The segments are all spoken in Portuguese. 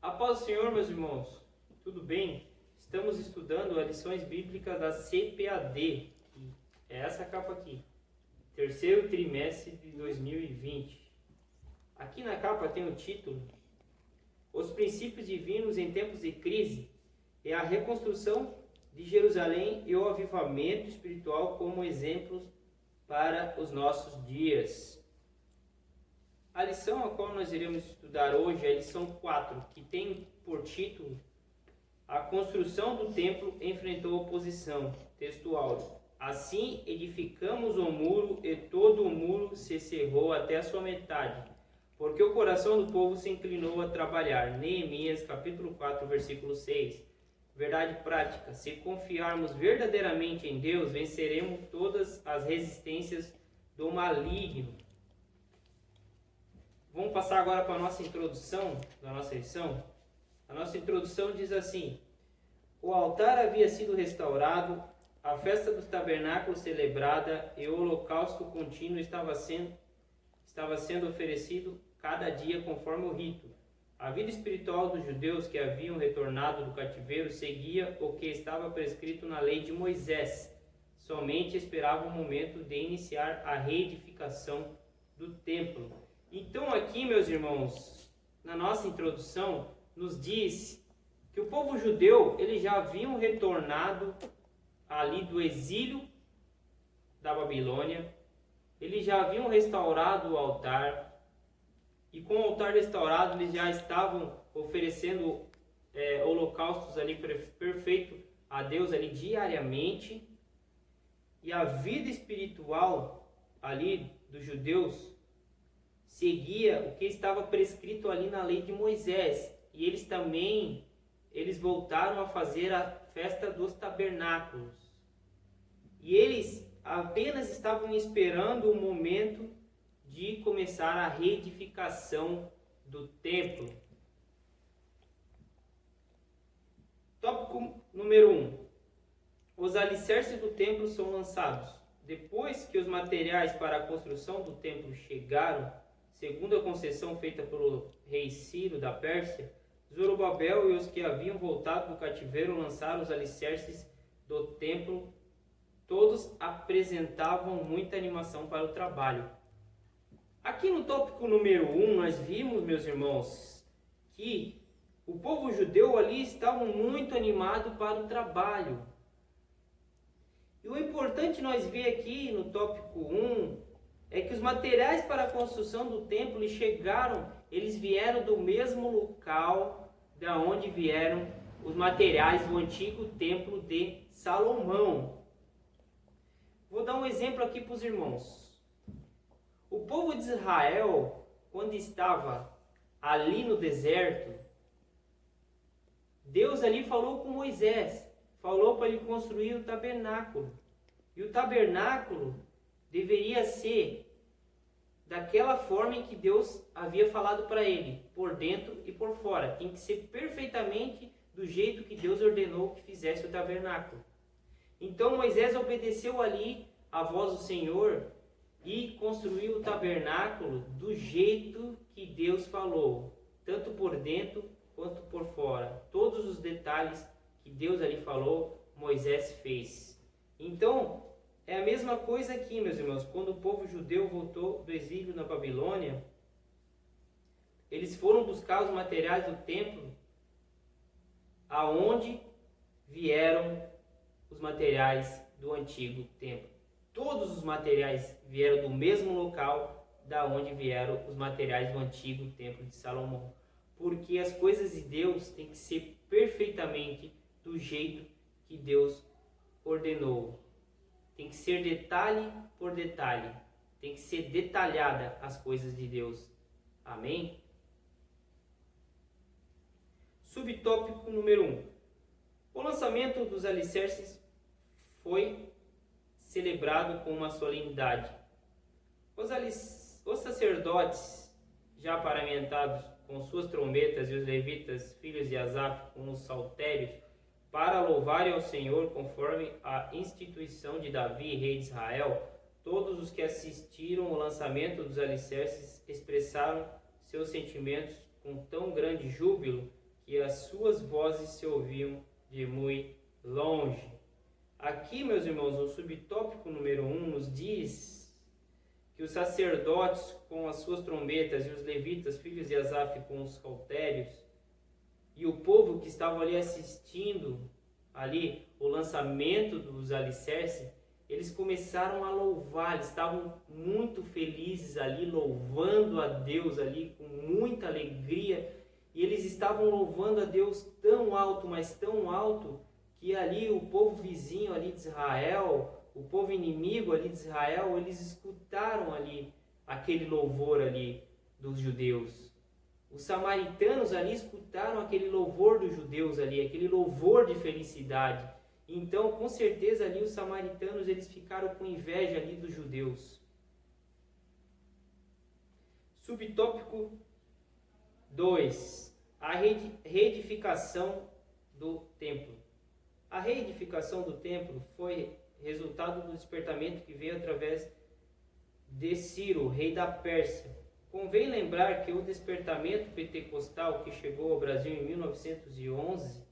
A paz do Senhor, meus irmãos, tudo bem? Estamos estudando as lições bíblicas da CPAD, que é essa capa aqui, terceiro trimestre de 2020. Aqui na capa tem o título: Os princípios divinos em tempos de crise e a reconstrução de Jerusalém e o avivamento espiritual como exemplos para os nossos dias. A lição a qual nós iremos estudar hoje é a lição 4, que tem por título: A construção do templo enfrentou oposição. Texto áureo. Assim edificamos o muro e todo o muro se cerrou até a sua metade, porque o coração do povo se inclinou a trabalhar. Neemias capítulo 4, versículo 6. Verdade prática: se confiarmos verdadeiramente em Deus, venceremos todas as resistências do maligno. Vamos passar agora para a nossa introdução da nossa lição. A nossa introdução diz assim: o altar havia sido restaurado, a festa dos tabernáculos celebrada e o holocausto contínuo estava sendo oferecido cada dia conforme o rito. A vida espiritual dos judeus que haviam retornado do cativeiro seguia o que estava prescrito na lei de Moisés. Somente esperava o momento de iniciar a reedificação do templo. Então aqui, meus irmãos, na nossa introdução, nos diz que o povo judeu, eles já haviam retornado ali do exílio da Babilônia, eles já haviam restaurado o altar, e com o altar restaurado, eles já estavam oferecendo holocaustos ali perfeito a Deus ali diariamente, e a vida espiritual ali dos judeus seguia o que estava prescrito ali na lei de Moisés. E eles voltaram a fazer a festa dos tabernáculos. E eles apenas estavam esperando o momento de começar a reedificação do templo. Tópico número 1. Os alicerces do templo são lançados. Depois que os materiais para a construção do templo chegaram, segundo a concessão feita pelo rei Ciro da Pérsia, Zorobabel e os que haviam voltado do cativeiro lançaram os alicerces do templo. Todos apresentavam muita animação para o trabalho. Aqui no tópico número 1, nós vimos, meus irmãos, que o povo judeu ali estava muito animado para o trabalho. E o importante nós ver aqui no tópico 1 é que os materiais para a construção do templo eles vieram do mesmo local da onde vieram os materiais do antigo templo de Salomão. Vou dar um exemplo aqui para os irmãos. O povo de Israel, quando estava ali no deserto, Deus ali falou com Moisés, falou para ele construir o tabernáculo. E o tabernáculo deveria ser daquela forma em que Deus havia falado para ele, por dentro e por fora. Tem que ser perfeitamente do jeito que Deus ordenou que fizesse o tabernáculo. Então Moisés obedeceu ali a voz do Senhor e construiu o tabernáculo do jeito que Deus falou, tanto por dentro quanto por fora. Todos os detalhes que Deus ali falou, Moisés fez. Então, é a mesma coisa aqui, meus irmãos. Quando o povo judeu voltou do exílio na Babilônia, eles foram buscar os materiais do templo, aonde vieram os materiais do antigo templo. Todos os materiais vieram do mesmo local da onde vieram os materiais do antigo templo de Salomão. Porque as coisas de Deus têm que ser perfeitamente do jeito que Deus ordenou. Tem que ser detalhe por detalhe. Tem que ser detalhada as coisas de Deus. Amém? Subtópico número 1. O lançamento dos alicerces foi celebrado com uma solenidade. Os sacerdotes, já paramentados com suas trombetas, e os levitas, filhos de Asaf, com os saltérios, para louvarem ao Senhor conforme a instituição de Davi, rei de Israel, todos os que assistiram ao lançamento dos alicerces expressaram seus sentimentos com tão grande júbilo que as suas vozes se ouviam de muito longe. Aqui, meus irmãos, o subtópico número 1 nos diz que os sacerdotes com as suas trombetas e os levitas, filhos de Asaf, com os saltérios, e o povo que estava ali assistindo ali o lançamento dos alicerces, eles começaram a louvar, eles estavam muito felizes ali, louvando a Deus ali com muita alegria, e eles estavam louvando a Deus tão alto, mas tão alto, que ali o povo vizinho ali de Israel, o povo inimigo ali de Israel, eles escutaram ali aquele louvor ali dos judeus. Os samaritanos ali escutaram aquele louvor dos judeus ali, aquele louvor de felicidade. Então, com certeza ali os samaritanos eles ficaram com inveja ali dos judeus. Subtópico 2. A reedificação do templo. A reedificação do templo foi resultado do despertamento que veio através de Ciro, rei da Pérsia. Convém lembrar que o despertamento pentecostal que chegou ao Brasil em 1911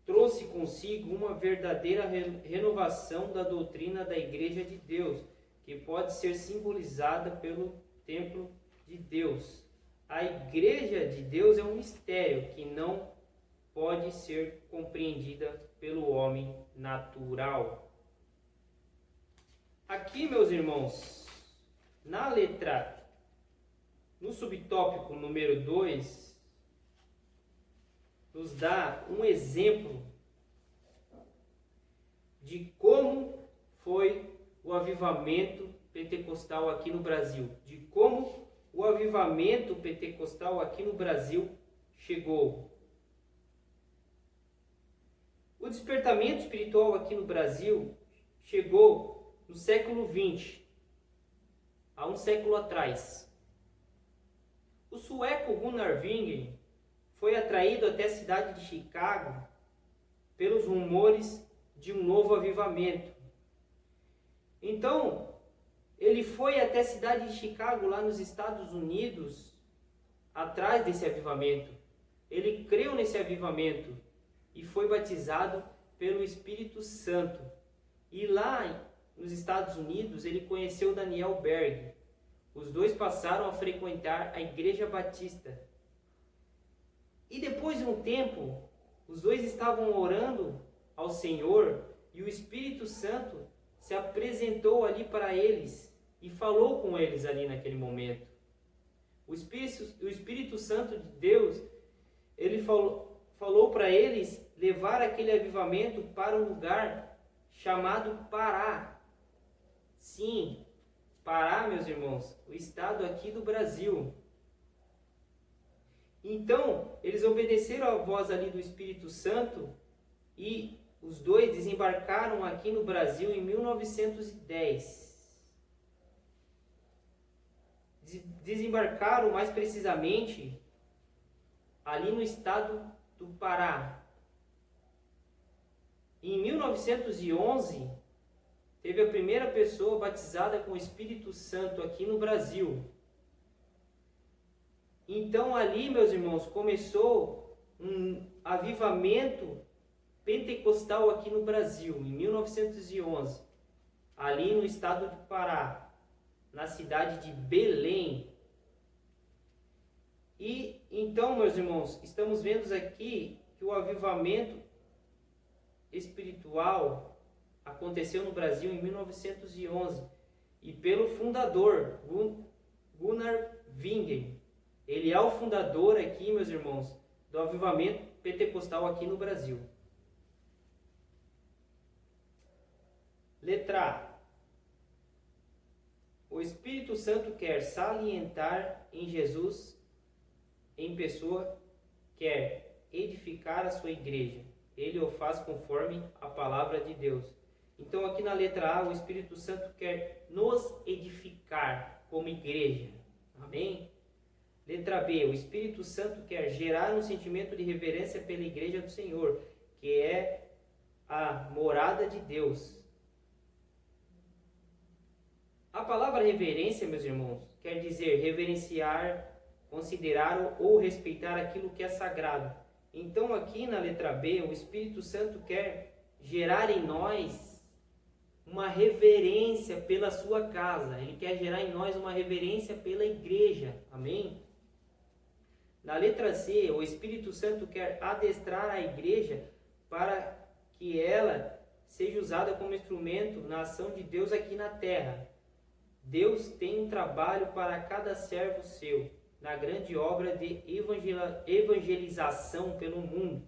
trouxe consigo uma verdadeira renovação da doutrina da Igreja de Deus, que pode ser simbolizada pelo templo de Deus. A Igreja de Deus é um mistério que não pode ser compreendida pelo homem natural. Aqui, meus irmãos, na letra, no subtópico número 2, nos dá um exemplo de como foi o avivamento pentecostal aqui no Brasil, de como o avivamento pentecostal aqui no Brasil chegou. O despertamento espiritual aqui no Brasil chegou no século XX, há um século atrás. O sueco Gunnar Wingren foi atraído até a cidade de Chicago pelos rumores de um novo avivamento. Então, ele foi até a cidade de Chicago, lá nos Estados Unidos, atrás desse avivamento. Ele creu nesse avivamento e foi batizado pelo Espírito Santo. E lá nos Estados Unidos, ele conheceu Daniel Berg. Os dois passaram a frequentar a Igreja Batista. E depois de um tempo, os dois estavam orando ao Senhor e o Espírito Santo se apresentou ali para eles e falou com eles ali naquele momento. O Espírito Santo de Deus, ele falou para eles levar aquele avivamento para um lugar chamado Pará. Sim, Pará, meus irmãos, o estado aqui do Brasil. Então, eles obedeceram à voz ali do Espírito Santo e os dois desembarcaram aqui no Brasil em 1910. Desembarcaram mais precisamente ali no estado do Pará. Em 1911, teve a primeira pessoa batizada com o Espírito Santo aqui no Brasil. Então ali, meus irmãos, começou um avivamento pentecostal aqui no Brasil, em 1911, ali no estado do Pará, na cidade de Belém. E então, meus irmãos, estamos vendo aqui que o avivamento espiritual aconteceu no Brasil em 1911 e pelo fundador Gunnar Wingren. Ele é o fundador aqui, meus irmãos, do avivamento pentecostal aqui no Brasil. Letra A. O Espírito Santo quer salientar em Jesus, em pessoa, quer edificar a sua igreja. Ele o faz conforme a palavra de Deus. Então aqui na letra A, o Espírito Santo quer nos edificar como igreja. Amém? Letra B, o Espírito Santo quer gerar um sentimento de reverência pela igreja do Senhor, que é a morada de Deus. A palavra reverência, meus irmãos, quer dizer reverenciar considerar ou respeitar aquilo que é sagrado. Então aqui na letra B, o Espírito Santo quer gerar em nós uma reverência pela sua casa. Ele quer gerar em nós uma reverência pela igreja. Amém? Na letra C, o Espírito Santo quer adestrar a igreja para que ela seja usada como instrumento na ação de Deus aqui na terra. Deus tem um trabalho para cada servo seu, na grande obra de evangelização pelo mundo.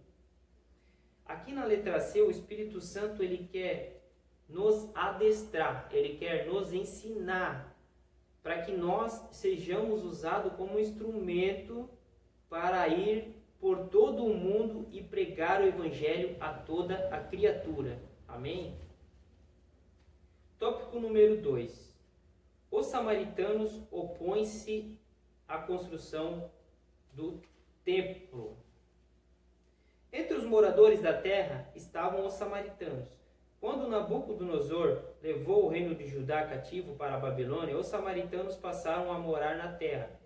Aqui na letra C, o Espírito Santo ele quer nos adestrar, ele quer nos ensinar, para que nós sejamos usados como instrumento para ir por todo o mundo e pregar o Evangelho a toda a criatura. Amém? Tópico número 2. Os samaritanos opõem-se à construção do templo. Entre os moradores da terra estavam os samaritanos. Quando Nabucodonosor levou o reino de Judá cativo para a Babilônia, os samaritanos passaram a morar na terra.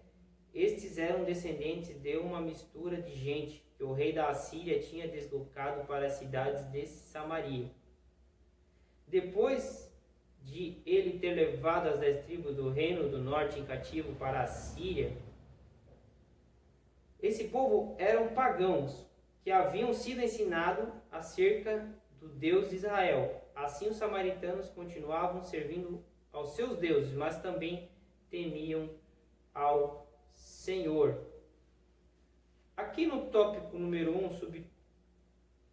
Estes eram descendentes de uma mistura de gente que o rei da Assíria tinha deslocado para as cidades de Samaria. Depois de ele ter levado as 10 tribos do reino do norte em cativo para a Síria, esse povo eram pagãos que haviam sido ensinados acerca do Deus de Israel. Assim os samaritanos continuavam servindo aos seus deuses, mas também temiam ao Senhor. Aqui no tópico número 1,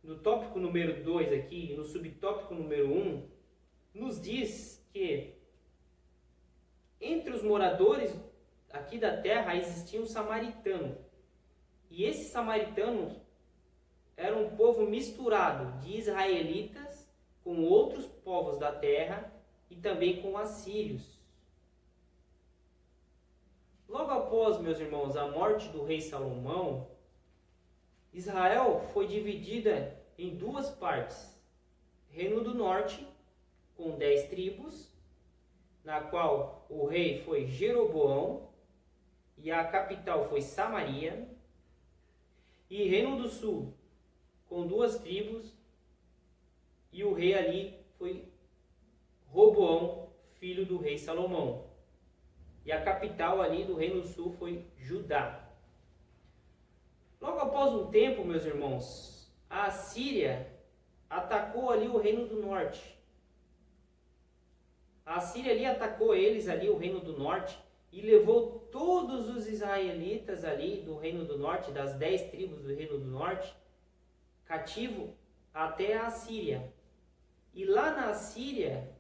no tópico número 2 aqui, no subtópico número 1, nos diz que entre os moradores aqui da terra existia um samaritano. E esse samaritano era um povo misturado de israelitas com outros povos da terra e também com assírios. Logo após, meus irmãos, a morte do rei Salomão, Israel foi dividida em duas partes. Reino do Norte, com 10 tribos, na qual o rei foi Jeroboão e a capital foi Samaria. E Reino do Sul, com 2 tribos, e o rei ali foi Roboão, filho do rei Salomão. E a capital ali do Reino do Sul foi Judá. Logo após um tempo, meus irmãos, a Assíria atacou ali o Reino do Norte. A Assíria ali atacou eles ali, o Reino do Norte, e levou todos os israelitas ali do Reino do Norte, das 10 tribos do Reino do Norte, cativo até a Assíria. E lá na Assíria,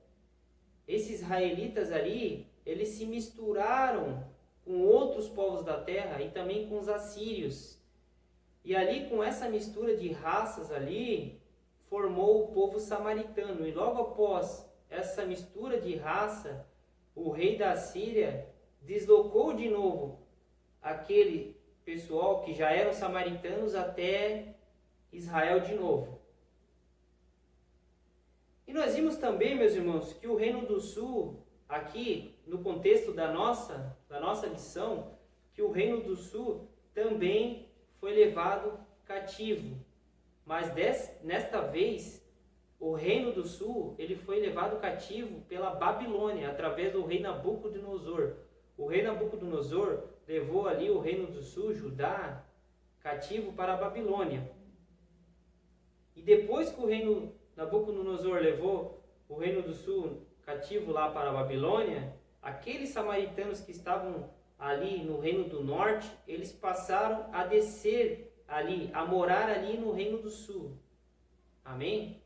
esses israelitas ali, eles se misturaram com outros povos da terra e também com os assírios. E ali, com essa mistura de raças ali, formou o povo samaritano. E logo após essa mistura de raça, o rei da Assíria deslocou de novo aquele pessoal que já eram samaritanos até Israel de novo. E nós vimos também, meus irmãos, que o Reino do Sul, aqui no contexto da nossa lição, que o Reino do Sul também foi levado cativo. Mas nesta vez, o Reino do Sul ele foi levado cativo pela Babilônia, através do rei Nabucodonosor. O rei Nabucodonosor levou ali o Reino do Sul, Judá, cativo para a Babilônia. E depois que o rei Nabucodonosor levou o Reino do Sul cativo lá para a Babilônia, aqueles samaritanos que estavam ali no Reino do Norte, eles passaram a descer ali, a morar ali no Reino do Sul. Amém?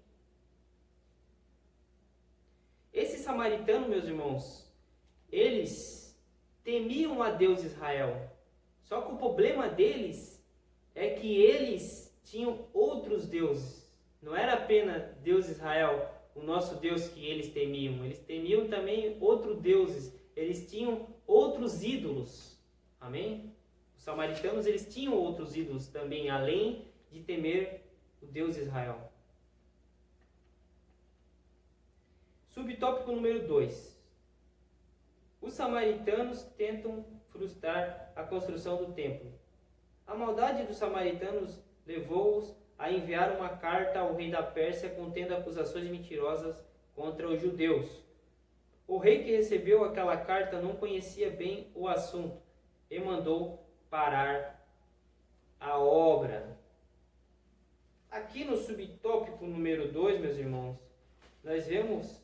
Esses samaritanos, meus irmãos, eles temiam a Deus Israel. Só que o problema deles é que eles tinham outros deuses. Não era apenas Deus Israel, o nosso Deus que eles temiam. Eles temiam também outros deuses. Eles tinham outros ídolos. Amém? Os samaritanos, eles tinham outros ídolos também, além de temer o Deus Israel. Subtópico número 2. Os samaritanos tentam frustrar a construção do templo. A maldade dos samaritanos levou-os a enviar uma carta ao rei da Pérsia contendo acusações mentirosas contra os judeus. O rei que recebeu aquela carta não conhecia bem o assunto e mandou parar a obra. Aqui no subtópico número 2, meus irmãos, nós vemos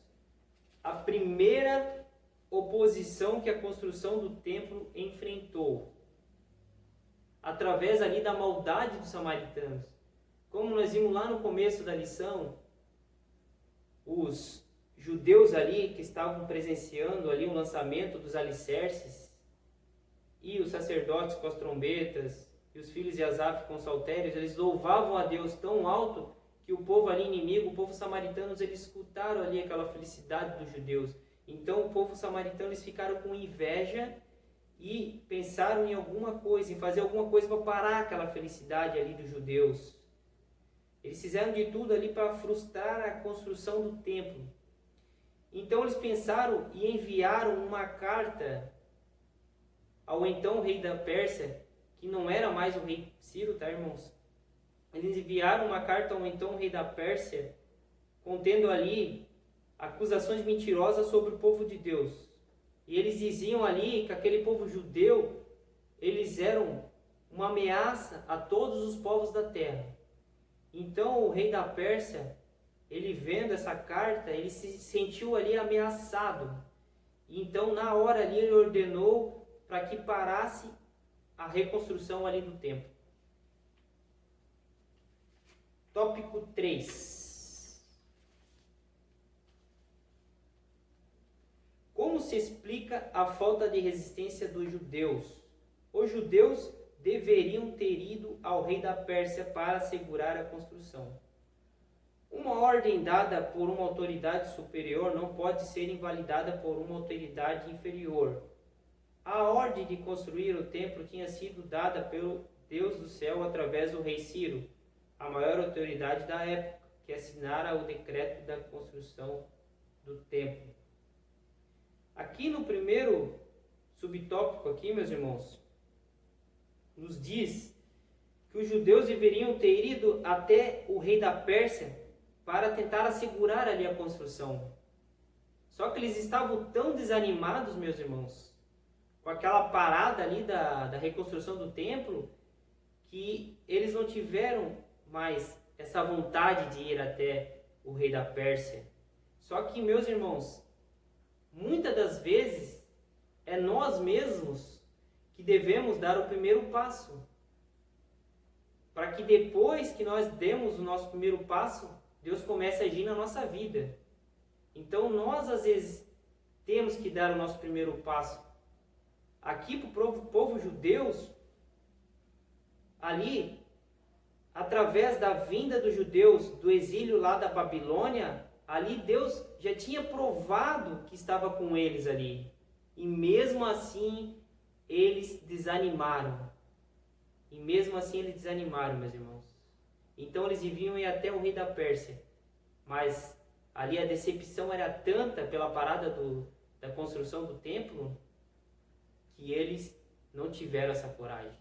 a primeira oposição que a construção do templo enfrentou, através ali da maldade dos samaritanos. Como nós vimos lá no começo da lição, os judeus ali que estavam presenciando ali o lançamento dos alicerces, e os sacerdotes com as trombetas, e os filhos de Asaf com os saltérios, eles louvavam a Deus tão alto que o povo ali inimigo, o povo samaritano, eles escutaram ali aquela felicidade dos judeus. Então o povo samaritano, eles ficaram com inveja e pensaram em alguma coisa, em fazer alguma coisa para parar aquela felicidade ali dos judeus. Eles fizeram de tudo ali para frustrar a construção do templo. Então eles pensaram e enviaram uma carta ao então rei da Pérsia, que não era mais o rei Ciro, tá, irmãos? Eles enviaram uma carta ao então rei da Pérsia, contendo ali acusações mentirosas sobre o povo de Deus. E eles diziam ali que aquele povo judeu, eles eram uma ameaça a todos os povos da terra. Então o rei da Pérsia, ele vendo essa carta, ele se sentiu ali ameaçado. Então na hora ali ele ordenou para que parasse a reconstrução ali do templo. Tópico 3. Como se explica a falta de resistência dos judeus? Os judeus deveriam ter ido ao rei da Pérsia para assegurar a construção. Uma ordem dada por uma autoridade superior não pode ser invalidada por uma autoridade inferior. A ordem de construir o templo tinha sido dada pelo Deus do céu através do rei Ciro, a maior autoridade da época, que assinara o decreto da construção do templo. Aqui no primeiro subtópico aqui, meus irmãos, nos diz que os judeus deveriam ter ido até o rei da Pérsia para tentar assegurar ali a construção. Só que eles estavam tão desanimados, meus irmãos, com aquela parada ali da reconstrução do templo, que eles não tiveram mais essa vontade de ir até o rei da Pérsia. Só que, meus irmãos, muitas das vezes é nós mesmos que devemos dar o primeiro passo, para que depois que nós demos o nosso primeiro passo, Deus comece a agir na nossa vida. Então nós às vezes temos que dar o nosso primeiro passo. Aqui para o povo judeu, ali, através da vinda dos judeus do exílio lá da Babilônia, ali Deus já tinha provado que estava com eles ali. E mesmo assim, eles desanimaram. Meus irmãos. Então eles deviam ir até o rei da Pérsia. Mas ali a decepção era tanta pela parada da construção do templo, que eles não tiveram essa coragem.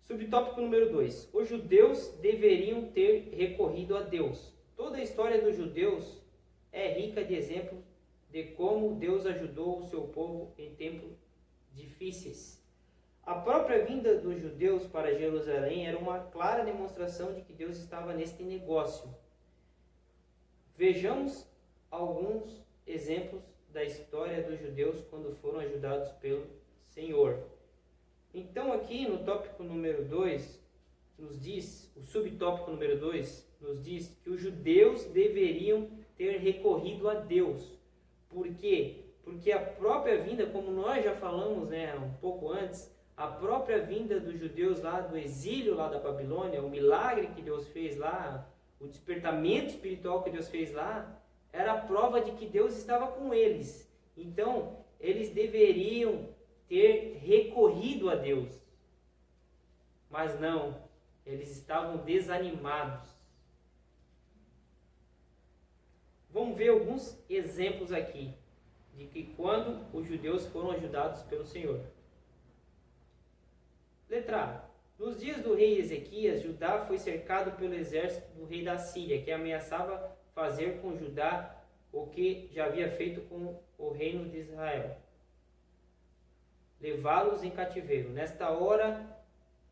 Subtópico número 2. Os judeus deveriam ter recorrido a Deus. Toda a história dos judeus é rica de exemplos de como Deus ajudou o seu povo em tempos difíceis. A própria vinda dos judeus para Jerusalém era uma clara demonstração de que Deus estava neste negócio. Vejamos alguns exemplos da história dos judeus quando foram ajudados pelo Senhor. Então aqui no tópico número 2, nos diz, o subtópico número 2, nos diz que os judeus deveriam ter recorrido a Deus. Por quê? Porque a própria vinda, como nós já falamos, um pouco antes, a própria vinda dos judeus lá do exílio lá da Babilônia, o milagre que Deus fez lá, o despertamento espiritual que Deus fez lá, era a prova de que Deus estava com eles. Então, eles deveriam ter recorrido a Deus. Mas não, eles estavam desanimados. Vamos ver alguns exemplos aqui. de que quando os judeus foram ajudados pelo Senhor. Letra A. Nos dias do rei Ezequias, Judá foi cercado pelo exército do rei da Síria, que ameaçava fazer com Judá o que já havia feito com o reino de Israel, levá-los em cativeiro. Nesta hora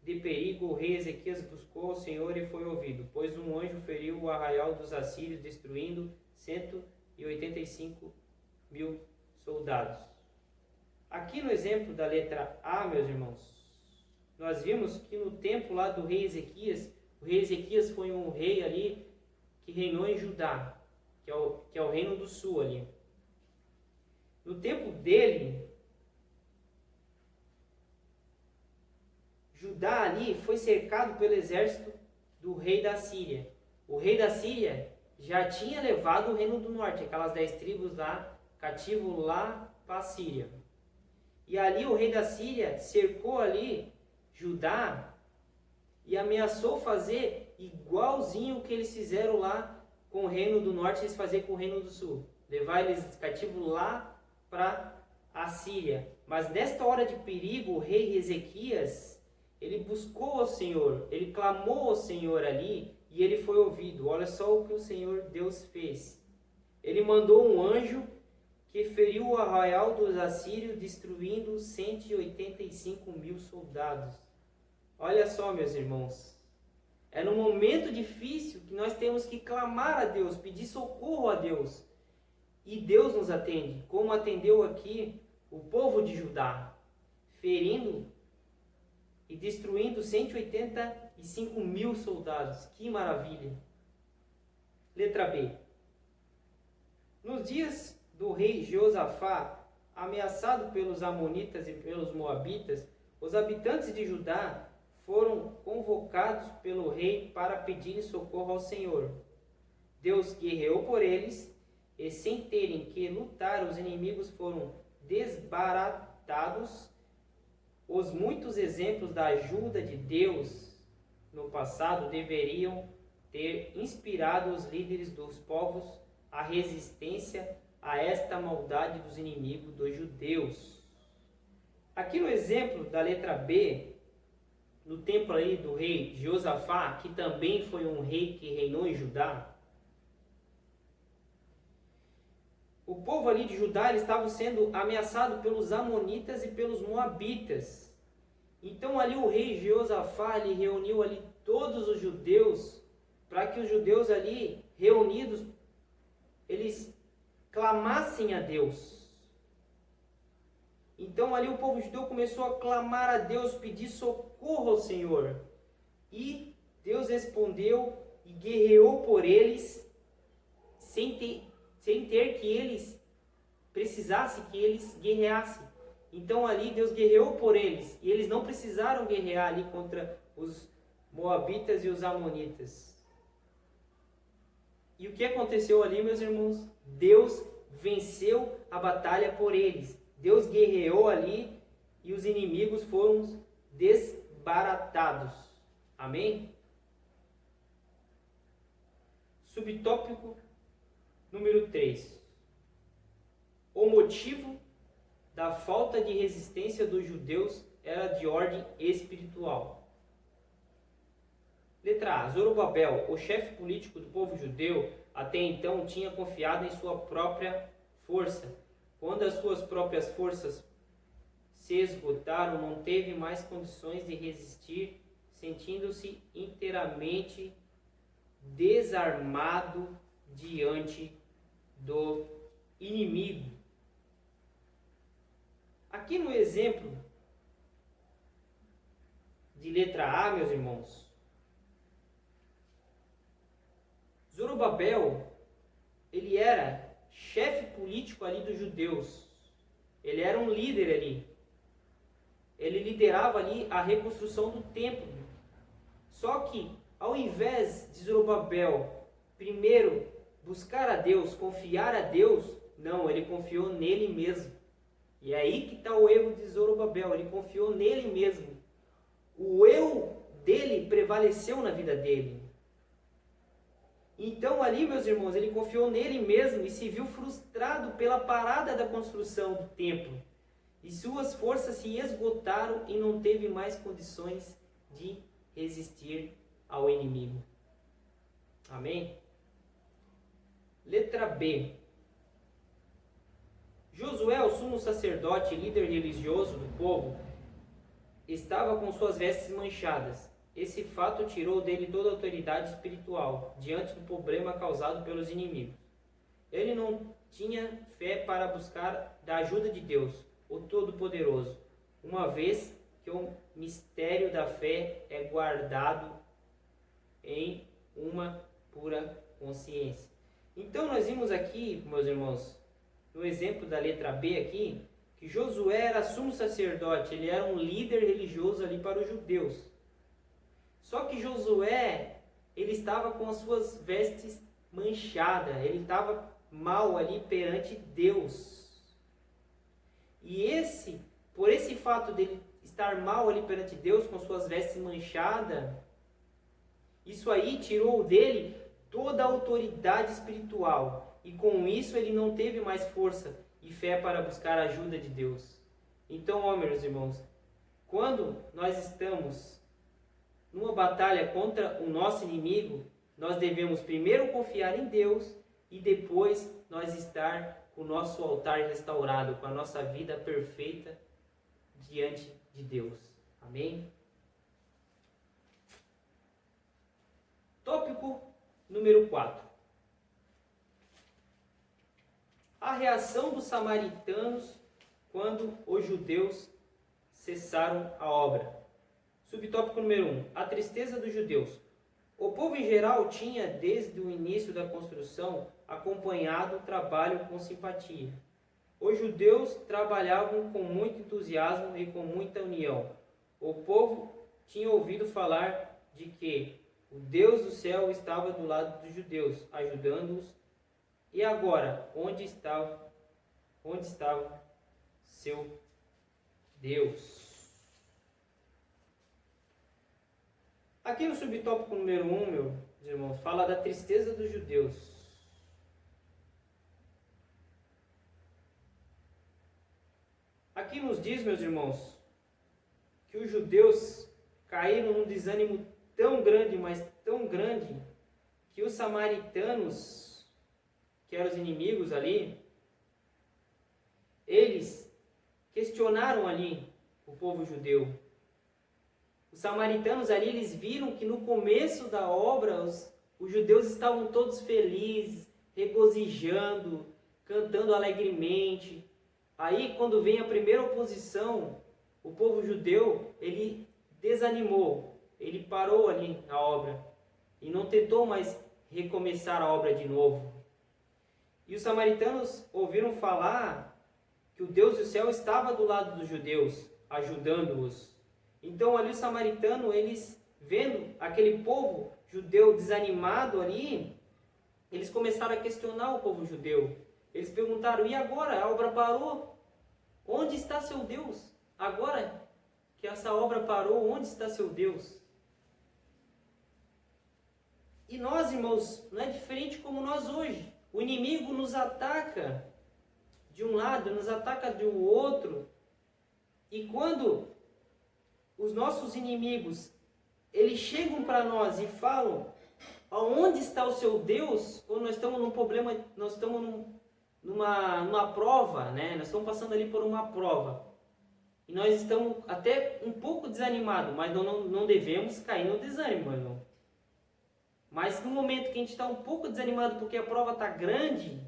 de perigo, o rei Ezequias buscou ao Senhor e foi ouvido, pois um anjo feriu o arraial dos assírios, destruindo 185 mil soldados. Aqui no exemplo da letra A, meus irmãos, nós vimos que no tempo lá do rei Ezequias, o rei Ezequias foi um rei ali que reinou em Judá, que é o reino do sul ali. No tempo dele, Judá ali foi cercado pelo exército do rei da Síria. O rei da Síria já tinha levado o reino do norte, aquelas 10 tribos lá, cativo lá para a Síria. E ali o rei da Síria cercou ali Judá e ameaçou fazer igualzinho o que eles fizeram lá com o reino do norte, eles faziam com o reino do sul. Levar eles cativo lá para a Síria. Mas nesta hora de perigo, o rei Ezequias, ele buscou ao Senhor, ele clamou ao Senhor ali e ele foi ouvido. Olha só o que o Senhor Deus fez. Ele mandou um anjo que feriu o arraial dos assírios, destruindo 185 mil soldados. Olha só, meus irmãos, é num momento difícil que nós temos que clamar a Deus, pedir socorro a Deus. E Deus nos atende, como atendeu aqui o povo de Judá, ferindo e destruindo 185 mil soldados. Que maravilha! Letra B. Nos dias do rei Josafá, ameaçado pelos amonitas e pelos moabitas, os habitantes de Judá foram convocados pelo rei para pedirem socorro ao Senhor. Deus guerreou por eles e, sem terem que lutar, os inimigos foram desbaratados. Os muitos exemplos da ajuda de Deus no passado deveriam ter inspirado os líderes dos povos à resistência a esta maldade dos inimigos dos judeus. Aqui no exemplo da letra B, no tempo aí do rei Josafá, que também foi um rei que reinou em Judá, o povo ali de Judá eles estavam sendo ameaçados pelos amonitas e pelos moabitas. Então ali o rei Josafá ele reuniu ali todos os judeus para que os judeus ali reunidos eles clamassem a Deus. Então ali o povo judeu começou a clamar a Deus, pedir socorro ao Senhor. E Deus respondeu e guerreou por eles sem ter que eles precisassem que eles guerreassem. Então ali Deus guerreou por eles e eles não precisaram guerrear ali contra os moabitas e os amonitas. E o que aconteceu ali, meus irmãos? Deus venceu a batalha por eles. Deus guerreou ali e os inimigos foram desbaratados. Amém? Subtópico número 3. O motivo da falta de resistência dos judeus era de ordem espiritual. Letra A. Zorobabel, o chefe político do povo judeu, até então tinha confiado em sua própria força. Quando as suas próprias forças se esgotaram, não teve mais condições de resistir, sentindo-se inteiramente desarmado diante do inimigo. Aqui no exemplo de letra A, meus irmãos, Zorobabel, ele era chefe político ali dos judeus. Ele era um líder ali. Ele liderava ali a reconstrução do templo. Só que, ao invés de Zorobabel primeiro buscar a Deus, confiar a Deus, não, ele confiou nele mesmo. E é aí que está o erro de Zorobabel, ele confiou nele mesmo. O eu dele prevaleceu na vida dele. Então ali, meus irmãos, ele confiou nele mesmo e se viu frustrado pela parada da construção do templo. E suas forças se esgotaram e não teve mais condições de resistir ao inimigo. Amém? Letra B. Josué, o sumo sacerdote e líder religioso do povo, estava com suas vestes manchadas. Esse fato tirou dele toda a autoridade espiritual diante do problema causado pelos inimigos. Ele não tinha fé para buscar da ajuda de Deus, o Todo-Poderoso, uma vez que o mistério da fé é guardado em uma pura consciência. Então nós vimos aqui, meus irmãos, no exemplo da letra B aqui, que Josué era sumo sacerdote, ele era um líder religioso ali para os judeus. Só que Josué, ele estava com as suas vestes manchadas, ele estava mal ali perante Deus. E por esse fato dele estar mal ali perante Deus, com suas vestes manchadas, isso aí tirou dele toda a autoridade espiritual. E com isso ele não teve mais força e fé para buscar a ajuda de Deus. Então, ó, meus irmãos, quando nós estamos numa batalha contra o nosso inimigo, nós devemos primeiro confiar em Deus e depois nós estar com o nosso altar restaurado, com a nossa vida perfeita diante de Deus. Amém? Tópico número 4. A reação dos samaritanos quando os judeus cessaram a obra. Subtópico número 1. A tristeza dos judeus. O povo em geral tinha, desde o início da construção, acompanhado o trabalho com simpatia. Os judeus trabalhavam com muito entusiasmo e com muita união. O povo tinha ouvido falar de que o Deus do céu estava do lado dos judeus, ajudando-os. E agora, onde estava seu Deus? Aqui no subtópico número 1, meus irmãos, fala da tristeza dos judeus. Aqui nos diz, meus irmãos, que os judeus caíram num desânimo tão grande, mas tão grande, que os samaritanos, que eram os inimigos ali, eles questionaram ali o povo judeu. Os samaritanos ali, eles viram que no começo da obra, os judeus estavam todos felizes, regozijando, cantando alegremente. Aí, quando vem a primeira oposição, o povo judeu, ele desanimou, ele parou ali a obra e não tentou mais recomeçar a obra de novo. E os samaritanos ouviram falar que o Deus do céu estava do lado dos judeus, ajudando-os. Então ali os samaritanos, eles vendo aquele povo judeu desanimado ali, eles começaram a questionar o povo judeu. Eles perguntaram, e agora? A obra parou? Onde está seu Deus? Agora que essa obra parou, onde está seu Deus? E nós, irmãos, não é diferente como nós hoje. O inimigo nos ataca de um lado, nos ataca do outro. E quando os nossos inimigos, eles chegam para nós e falam, aonde está o seu Deus? Quando nós estamos num problema, nós estamos numa prova, né? Nós estamos passando ali por uma prova. E nós estamos até um pouco desanimados, mas não devemos cair no desânimo, irmão. Mas no momento que a gente está um pouco desanimado porque a prova está grande,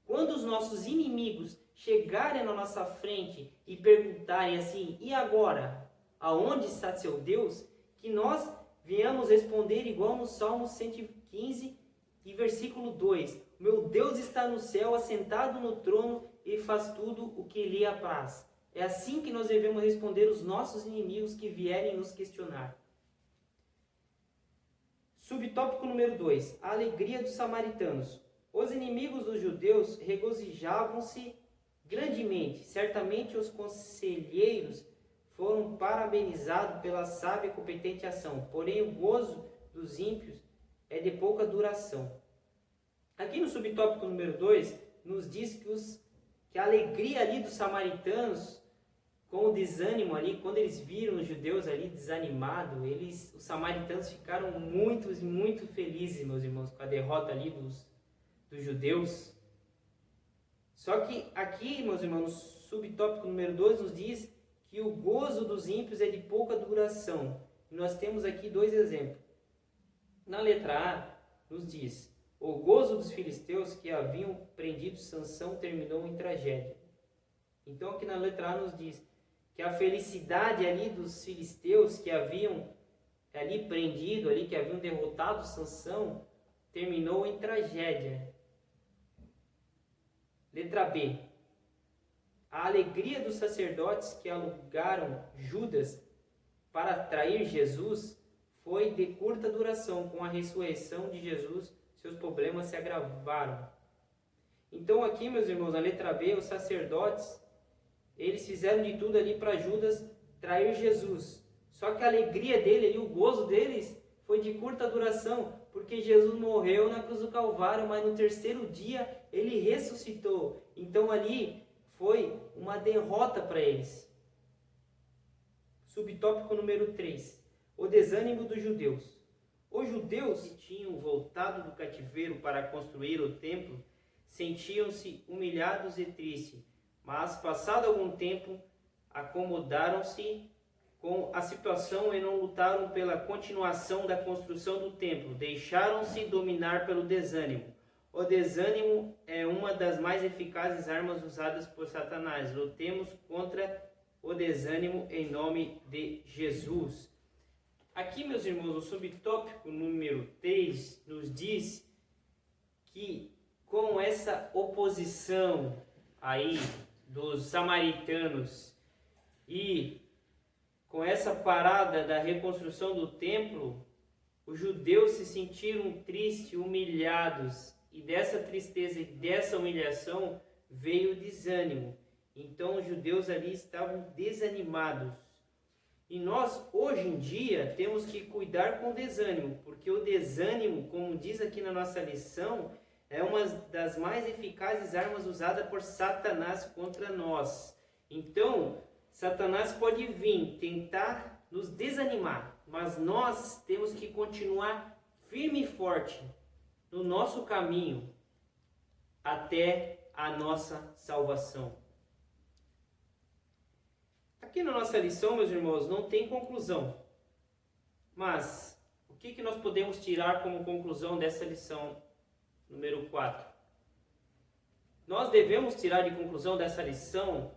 quando os nossos inimigos chegarem na nossa frente e perguntarem assim, e agora? Aonde está seu Deus? Que nós venhamos responder igual no Salmo 115 e versículo 2. Meu Deus está no céu, assentado no trono e faz tudo o que lhe apraz. É assim que nós devemos responder os nossos inimigos que vierem nos questionar. Subtópico número 2. A alegria dos samaritanos. Os inimigos dos judeus regozijavam-se grandemente. Certamente os conselheiros foram parabenizados pela sábia e competente ação. Porém, o gozo dos ímpios é de pouca duração. Aqui no subtópico número 2, nos diz que a alegria ali dos samaritanos, com o desânimo ali, quando eles viram os judeus ali desanimados, os samaritanos ficaram muito felizes, meus irmãos, com a derrota ali dos judeus. Só que aqui, meus irmãos, no subtópico número 2 nos diz que o gozo dos ímpios é de pouca duração. E nós temos aqui 2 exemplos. Na letra A, nos diz: o gozo dos filisteus que haviam prendido Sansão terminou em tragédia. Então aqui na letra A nos diz que a felicidade ali dos filisteus que haviam ali prendido, ali, que haviam derrotado Sansão, terminou em tragédia. Letra B. A alegria dos sacerdotes que alugaram Judas para trair Jesus foi de curta duração. Com a ressurreição de Jesus, seus problemas se agravaram. Então aqui, meus irmãos, na letra B, os sacerdotes, eles fizeram de tudo ali para Judas trair Jesus. Só que a alegria dele, ali, o gozo deles, foi de curta duração, porque Jesus morreu na cruz do Calvário, mas no terceiro dia ele ressuscitou. Então ali foi uma derrota para eles. Subtópico número 3. O desânimo dos judeus. Os judeus que tinham voltado do cativeiro para construir o templo sentiam-se humilhados e tristes, mas passado algum tempo acomodaram-se com a situação e não lutaram pela continuação da construção do templo. Deixaram-se dominar pelo desânimo. O desânimo é uma das mais eficazes armas usadas por Satanás. Lutemos contra o desânimo em nome de Jesus. Aqui, meus irmãos, o subtópico número 3 nos diz que com essa oposição aí dos samaritanos e com essa parada da reconstrução do templo, os judeus se sentiram tristes, humilhados, e dessa tristeza e dessa humilhação veio o desânimo. Então os judeus ali estavam desanimados. E nós, hoje em dia, temos que cuidar com o desânimo, porque o desânimo, como diz aqui na nossa lição, é uma das mais eficazes armas usadas por Satanás contra nós. Então, Satanás pode vir tentar nos desanimar, mas nós temos que continuar firme e forte no nosso caminho até a nossa salvação. Aqui na nossa lição, meus irmãos, não tem conclusão. Mas o que nós podemos tirar como conclusão dessa lição número 4? Nós devemos tirar de conclusão dessa lição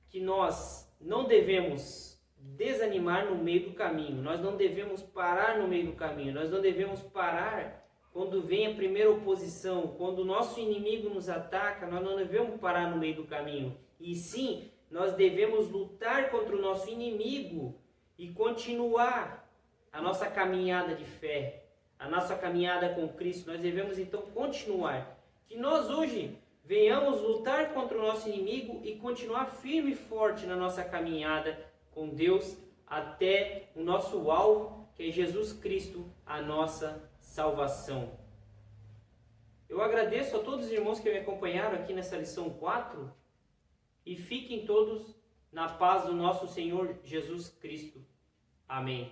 que nós não devemos desanimar no meio do caminho. Nós não devemos parar no meio do caminho. Nós não devemos parar quando vem a primeira oposição. Quando o nosso inimigo nos ataca, nós não devemos parar no meio do caminho. E sim, nós devemos lutar contra o nosso inimigo e continuar a nossa caminhada de fé, a nossa caminhada com Cristo. Nós devemos então continuar. Que nós hoje venhamos lutar contra o nosso inimigo e continuar firme e forte na nossa caminhada com Deus até o nosso alvo, que é Jesus Cristo, a nossa salvação. Eu agradeço a todos os irmãos que me acompanharam aqui nessa lição 4 e fiquem todos na paz do nosso Senhor Jesus Cristo. Amém.